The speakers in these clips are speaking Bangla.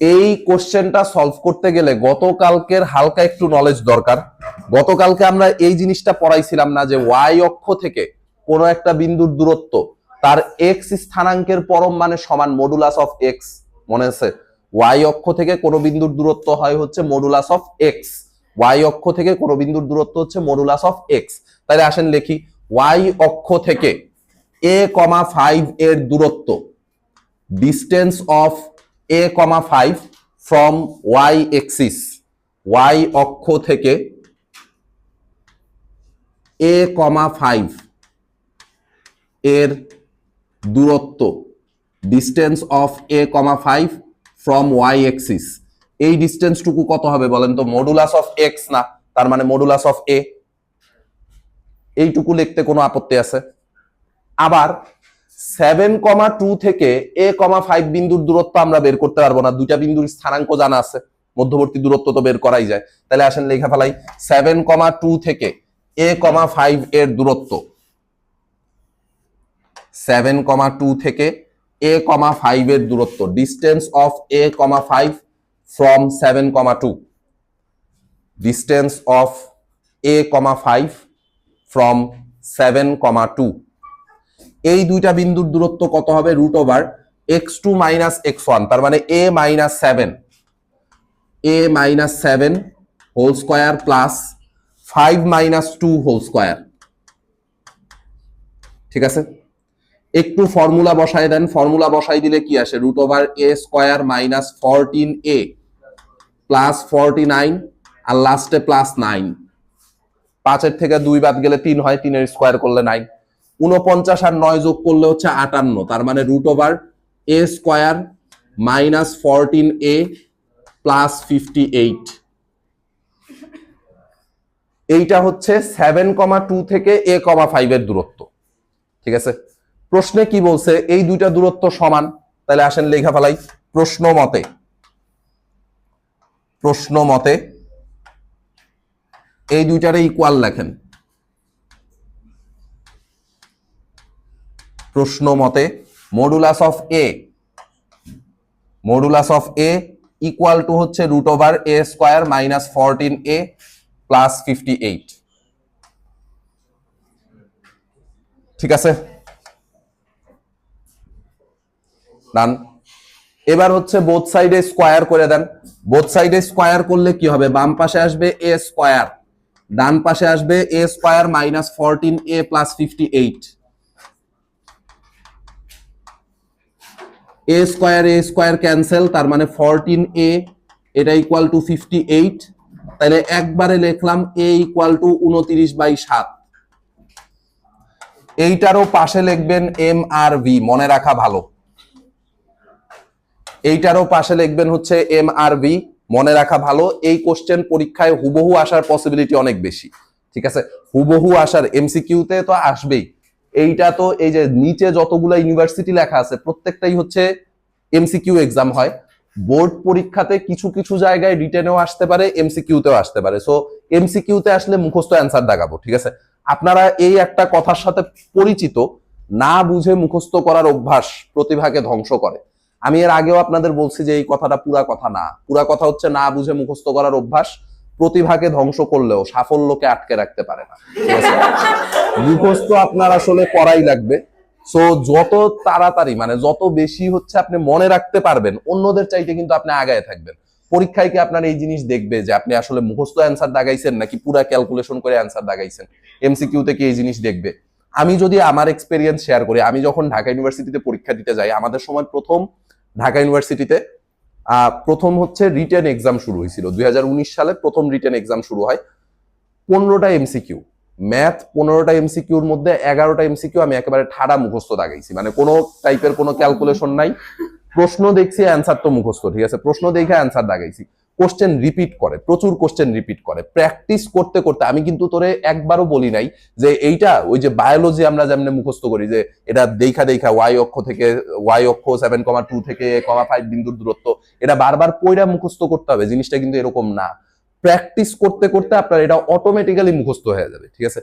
এই কোশ্চেনটা সলভ করতে গেলে গতকালকের হালকা একটু নলেজ দরকার। গতকালকে আমরা এই জিনিসটা পড়াইছিলাম না যে ওয়াই অক্ষ থেকে কোন একটা বিন্দুর দূরত্ব তার এক্স স্থানাঙ্কের পরম মানে সমান মডুলাস অফ এক্স। মনে আছে? ওয়াই অক্ষ থেকে কোন বিন্দুর দূরত্ব হয় হচ্ছে মডুলাস অফ এক্স। ওয়াই অক্ষ থেকে কোন বিন্দুর দূরত্ব হচ্ছে মডুলাস অফ এক্স। তাহলে আসেন লিখি, ওয়াই অক্ষ থেকে a,5 এর দূরত্ব, distance of a,5 from Y axis, Y অক্ষ থেকে a,5 এর দূরত্ব, distance of a,5 from Y axis. এই ডিস্টেন্সটুকু কত হবে বলেন তো? মডুলাস অফ এক্স না, তার মানে মডুলাস অফ এ। এইটুকু লিখতে কোনো আপত্তি আছে? আবার 7,2 থেকে a,5 বিন্দুর দূরত্ব আমরা বের করতে পারবো না, দুইটা বিন্দুর স্থানাঙ্ক জানা আছে, মধ্যবর্তী দূরত্ব তো বের করাই যায়। তাহলে আসেন লেখা ফেলাই 7,2 থেকে a,5 এর দূরত্ব, 7,2 থেকে a,5 এর দূরত্ব, distance of a,5 from 7,2, distance of a,5 from 7,2। এই দুইটা বিন্দুর দূরত্ব কত হবে? √x2 - x1, তার মানে a-7 whole square plus 5 - 2 whole square. ঠিক আছে, একটু ফর্মুলা বসায় দেন। ফর্মুলা বসাই দিলে কি আসে? √a² - 14a প্লাস 49 আর লাস্টে প্লাস 9। 5 থেকে 2 বাদ গেলে 3 হয়, 3 এর স্কয়ার করলে 9। 49 আর 9 যোগ করলে হচ্ছে 58, তার মানে √a² - 14a প্লাস 58। এইটা হচ্ছে 7,2 থেকে a,5 এর দূরত্ব। ঠিক আছে, প্রশ্নে কি বলছে? এই দুইটা দূরত্ব সমান। তাহলে আসেন লেখা ফেলাই, প্রশ্ন মতে এই দুইটারে ইকুয়াল লেখেন। প্রশ্ন মতে modulus of A equal to হচ্ছে √a² - 14a প্লাস 58। ঠিক আছে, ডান। এবার হচ্ছে বোথ সাইডে স্কয়ার করে দেন। বোথ সাইডে স্কয়ার করলে কি হবে? বাম পাশে আসবে a², ডান পাশে আসবে a² - 14a plus 58। a² cancel, তার মানে 14a এটা ইকুয়াল টু 58। তাহলে একবারে লিখলাম a ইকুয়াল টু 29/7। এইটারও পাশে লিখবেন mrv, মনে রাখা ভালো। এইটারও পাশে লিখবেন হচ্ছে mrv, মনে রাখা ভালো। এই কোশ্চেন পরীক্ষায় হুবহু আসার পসিবিলিটি অনেক বেশি। ঠিক আছে, হুবহু আসার, এমসিকিউতে তো আসবেই। এইটা তো এই যে নিচে যতগুলো ইউনিভার্সিটি লেখা আছে প্রত্যেকটাই হচ্ছে এমসিকিউ এক্সাম হয়। বোর্ড পরীক্ষাতে কিছু কিছু জায়গায় রিটেনেও আসতে পারে, এমসিকিউতেও আসতে পারে। সো এমসিকিউতে আসলে মুখস্থ অ্যান্সার দাগাবো। ঠিক আছে, আপনারা এই একটা কথার সাথে পরিচিত, না বুঝে মুখস্থ করার অভ্যাস প্রতিভাকে ধ্বংস করে। আমি এর আগেও আপনাদের বলছি যে এই কথাটা পুরা কথা না। পুরা কথা হচ্ছে না বুঝে মুখস্থ করার অভ্যাস প্রতিভাকে ধ্বংস করলেও সাফল্যকে আটকে রাখতে পারে না। ঠিক আছে, মুখস্থ আপনার আসলে করাই লাগবে। সো যত তাড়াতাড়ি মানে যত বেশি হচ্ছে আপনি মনে রাখতে পারবেন, অন্যদের চাইতে কিন্তু আপনি আগায় থাকবেন। পরীক্ষায় কি আপনার এই জিনিস দেখবে যে আপনি আসলে মুখস্থ অ্যান্সার দাগাইছেন নাকি পুরা ক্যালকুলেশন করে অ্যান্সার দাগাইছেন? এমসিকিউতে কি এই জিনিস দেখবে? আমি যদি আমার এক্সপেরিয়েন্স শেয়ার করি, আমি যখন ঢাকা ইউনিভার্সিটিতে পরীক্ষা দিতে যাই, আমাদের সময় প্রথম ঢাকা ইউনিভার্সিটিতে প্রথম হচ্ছে রিটেন এক্সাম শুরু হয়েছিল 2019 সালে। প্রথম রিটেন এক্সাম শুরু হয়, 15টা এমসিকিউ ম্যাথ, 15টা এমসিকিউর মধ্যে 11টা এমসিকিউ আমি একেবারে ঠাড়া মুখস্থ দাগাইছি, মানে কোনো টাইপের কোনো ক্যালকুলেশন নাই। প্রশ্ন দেখছি, অ্যান্সার তো মুখস্থ। ঠিক আছে, প্রশ্ন দেখে অ্যান্সার দাগাইছি। কোশ্চেন রিপিট করে, প্রচুর কোশ্চেন রিপিট করে। প্র্যাকটিস করতে করতে আমি কিন্তু তোরে একবারও বলি নাই যে এইটা ওই যে বায়োলজি আমরা যেমন মুখস্থ করি যে এটা দেখা ওয়াই অক্ষ থেকে, ওয়াই অক্ষ 7,2 থেকে 5 বিন্দুর দূরত্ব, এটা বারবার পয়রা মুখস্থ করতে হবে, জিনিসটা কিন্তু এরকম না। প্র্যাকটিস করতে করতে আপনার এটা অটোমেটিক্যালি মুখস্থ হয়ে যাবে। ঠিক আছে,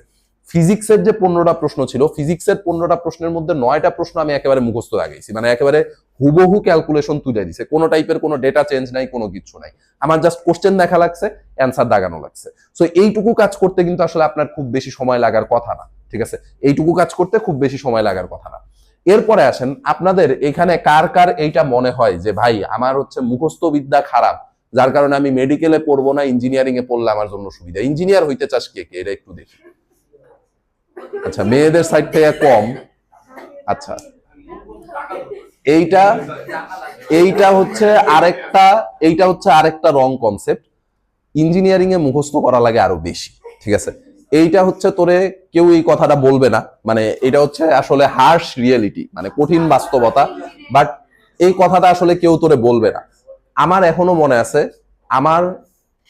ফিজিক্সের যে 15টা প্রশ্ন ছিল, ফিজিক্সের 15টা প্রশ্নের মধ্যে 9টা প্রশ্ন আমি একেবারে মুখস্থ লাগাইছি, মানে একেবারে হুবহু ক্যালকুলেশন তুলে দিছে, কোনো টাইপের কোনো ডেটা চেঞ্জ নাই, কোনো কিছু নাই, আমার জাস্ট কোশ্চেন দেখা লাগছে, অ্যান্সার দাগানো লাগছে। সো এইটুকু কাজ করতে কিন্তু আসলে আপনার খুব বেশি সময় লাগার কথা না, ঠিক আছে, এইটুকু কাজ করতে খুব বেশি সময় লাগার কথা না। এরপরে আসেন, আপনাদের এখানে কার কার এইটা মনে হয় যে ভাই আমার হচ্ছে মুখস্থ বিদ্যা খারাপ, যার কারণে আমি মেডিকেলে পড়বো না, ইঞ্জিনিয়ারিং এ পড়লে আমার জন্য সুবিধা? ইঞ্জিনিয়ার হইতে চাস কে কে, এটা একটু দেখি। আচ্ছা, মেয়েদের সাইড থেকে কম। আচ্ছা, এইটা এইটা হচ্ছে আরেকটা রং কনসেপ্ট। ইঞ্জিনিয়ারিং এ মুখস্থ করা লাগে আরো বেশি, ঠিক আছে, এইটা হচ্ছে তোরে কেউ এই কথাটা বলবে না, মানে এটা হচ্ছে আসলে হার্শ রিয়েলিটি, মানে কঠিন বাস্তবতা, বাট এই কথাটা আসলে কেউ তোরে বলবে না। আমার এখনো মনে আছে, আমার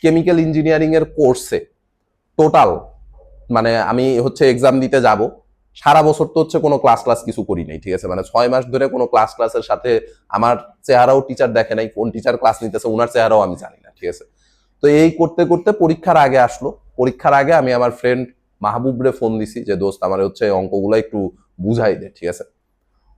কেমিক্যাল ইঞ্জিনিয়ারিং এর কোর্সে টোটাল, মানে আমি হচ্ছে এক্সাম দিতে যাব, সারা বছর তো হচ্ছে কোনো ক্লাস কিছু করি নাই, ঠিক আছে, মানে 6 মাস ধরে কোনো ক্লাসের সাথে আমার চেহারাও টিচার দেখে নাই, কোন টিচার ক্লাস নিতেছে ওনার চেহারাও আমি জানি না, ঠিক আছে। তো এই করতে করতে পরীক্ষার আগে আসলো, পরীক্ষার আগে আমি আমার ফ্রেন্ড মাহবুবরে ফোন দিছি যে দোস্ত আমার হচ্ছে অঙ্কগুলো একটু বুঝাই দে, ঠিক আছে।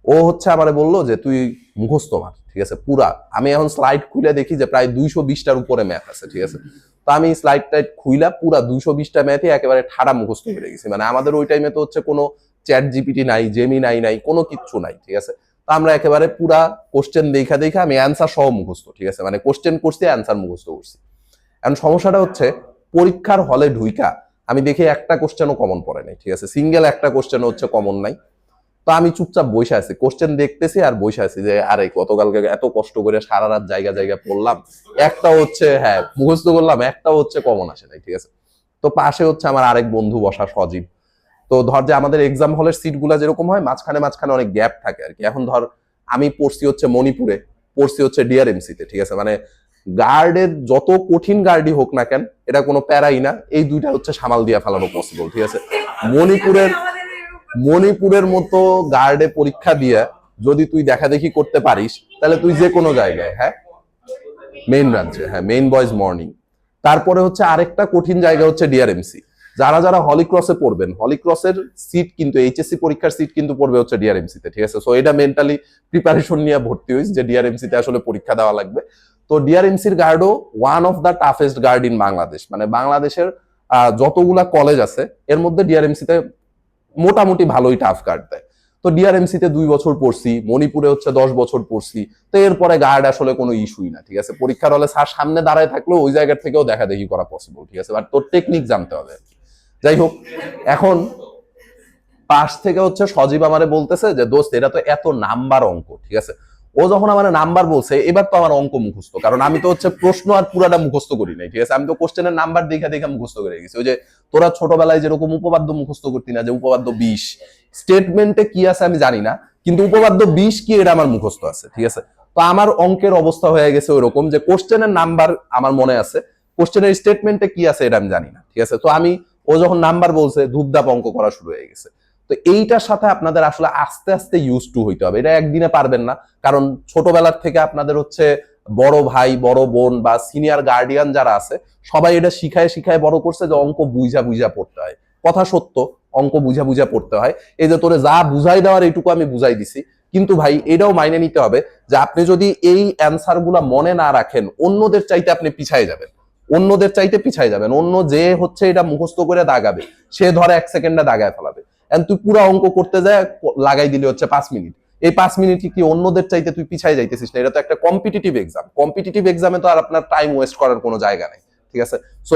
ও হচ্ছে আমারে বললো যে তুই মুখস্থ মার, ঠিক আছে, পুরা। আমি এখন স্লাইড খুলে দেখি যে প্রায় 220টার উপরে ম্যাথ আছে, ঠিক আছে। তো আমি স্লাইড টাইড খুইলা পুরা 220টা ম্যাথই একেবারে ঠাড়া মুখস্থ করে গেছি, মানে আমাদের ওই টাইমে তো হচ্ছে কোনো চ্যাট জিপিটি নাই, জেমিনাই নাই, কোনো কিচ্ছু নাই, ঠিক আছে। তো আমরা একেবারে পুরা কোশ্চেন দেখা দেখা আমি অ্যান্সার সহ মুখস্থ, ঠিক আছে, মানে কোশ্চেন করছি, অ্যান্সার মুখস্থ করছি। এখন সমস্যাটা হচ্ছে পরীক্ষার হলে ঢুইকা আমি দেখি একটা কোশ্চেনও কমন পড়ে নাই, ঠিক আছে, সিঙ্গেল একটা কোশ্চেন হচ্ছে কমন নাই। তো আমি চুপচাপ বসে আছি, কোশ্চেন দেখতেছি আর বসে আছি যে আরে গতকালকে এত কষ্ট করে সারা রাত জায়গা জায়গা পড়লাম, একটা হচ্ছে হ্যাঁ মুখস্থ করলাম, একটা হচ্ছে কমন আসে নাই, ঠিক আছে। তো পাশে হচ্ছে আমার আরেক বন্ধু বসা, সজীব। তো ধর যে আমাদের এক্সাম হলের সিট গুলা যেরকম হয় মাঝখানে মাঝখানে অনেক গ্যাপ থাকে আর কি। এখন ধর আমি পড়ছি হচ্ছে মণিপুরে, পড়ছি হচ্ছে ডিআরএমসি তে, ঠিক আছে, মানে গার্ডের যত কঠিন গার্ডই হোক না কেন এটা কোনো প্যারাই না, এই দুইটা হচ্ছে সামাল দিয়া ফেলানো পসিবল, ঠিক আছে। মণিপুরের মণিপুরের মতো গার্ডে পরীক্ষা দিয়ে যদি তুই দেখা দেখি করতে পারিস তাহলে তুই যে কোনো জায়গায়, হ্যাঁ মেইন ব্রাঞ্চে, হ্যাঁ মেইন বয়েজ মর্নিং। তারপরে হচ্ছে আরেকটা কঠিন জায়গা হচ্ছে ডিআরএমসি। যারা যারা হলিক্রসে পড়বেন, হলিক্রসের সিট কিন্তু এইচএসসি পরীক্ষার সিট কিন্তু পড়বে হচ্ছে ডিআরএমসি তে, ঠিক আছে। সো এটা মেন্টালি প্রিপারেশন নিয়ে ভর্তি হইস যে ডিআরএমসি তে আসলে পরীক্ষা দেওয়া লাগবে। তো ডিআরএমসির গার্ডও one of the toughest guard in Bangladesh, মানে বাংলাদেশের যতগুলা কলেজ আছে এর মধ্যে ডিআরএমসি তে মোটামুটি ভালোই টাফ গার্ড দেয়। তো ডিআরএমসি তে 2 বছর পড়ছি, মণিপুরে হচ্ছে 10 বছর পড়ছি। তো এরপরে গার্ড আসলে কোনো ইস্যুই না, ঠিক আছে। পরীক্ষার হলে স্যার সামনে দাঁড়ায় থাকলেও ওই জায়গা থেকেও দেখা দেখি করা পসিবল, ঠিক আছে, বাট তোর টেকনিক জানতে হবে। যাই হোক, এখন পাশ থেকে হচ্ছে সজীব আমারে বলতেছে যে দোস্ত এটা তো এত নাম্বার অঙ্ক, ঠিক আছে। ও যখন আমার নাম্বার বলছে এবার তো আমার অঙ্ক মুখস্থ, কারণ আমি তো হচ্ছে প্রশ্ন আর পুরাটা মুখস্থ করি নাই, ঠিক আছে, আমি তো কোশ্চেনের নাম্বার দেখা দেখা মুখস্থ করে গেছি। ওই যে তোরা ছোটবেলায় যেরকম উপপাদ্য মুখস্থ করতি না, যে উপপাদ্য 20 স্টেটমেন্টে কি আছে আমি জানি না, কিন্তু উপপাদ্য 20 কি এটা আমার মুখস্থ আছে, ঠিক আছে। তো আমার অঙ্কের অবস্থা হয়ে গেছে ওইরকম যে কোশ্চেনের নাম্বার আমার মনে আছে, কোশ্চেনের স্টেটমেন্টে কি আছে এটা আমি জানি না, ঠিক আছে। তো আমি, ও যখন নাম্বার বলছে ধূপধাপ অঙ্ক করা শুরু হয়ে গেছে। তো এইটার সাথে আপনাদের আসলে আস্তে আস্তে ইউজ টু হইতে হবে, এটা একদিনে পারবেন না, কারণ ছোটবেলার থেকে আপনাদের হচ্ছে বড় ভাই বড় বোন বা সিনিয়র গার্ডিয়ান যারা আছে সবাই এটা শিখায় শিখায় বড় করছে যে অঙ্ক বুঝা বুঝা পড়তে হয়। কথা সত্য, অঙ্ক বুঝা বুঝা পড়তে হয়। এই যে তোরে যা বুঝাই দেওয়ার এইটুকু আমি বুঝাই দিছি, কিন্তু ভাই এটাও মাইনে নিতে হবে যে আপনি যদি এই অ্যান্সার গুলা মনে না রাখেন অন্যদের চাইতে আপনি পিছায় যাবেন, অন্যদের চাইতে পিছায় যাবেন। অন্য যে হচ্ছে এটা মুখস্থ করে দাগাবে সে ধরে 1 সেকেন্ডে দাগায় ফেলাবে, তুই পুরো অঙ্ক করতে যায় লাগাই দিলে হচ্ছে 5 মিনিট। এই 5 মিনিট কি অন্যদের চাইতে তুই পিছাই যাইতেছিস না? এটা তো একটা কম্পিটিটিভ এক্সাম, কম্পিটিটিভ এক্সামে তো আর আপনার টাইম ওয়েস্ট করার কোনো জায়গা নেই, ঠিক আছে। সো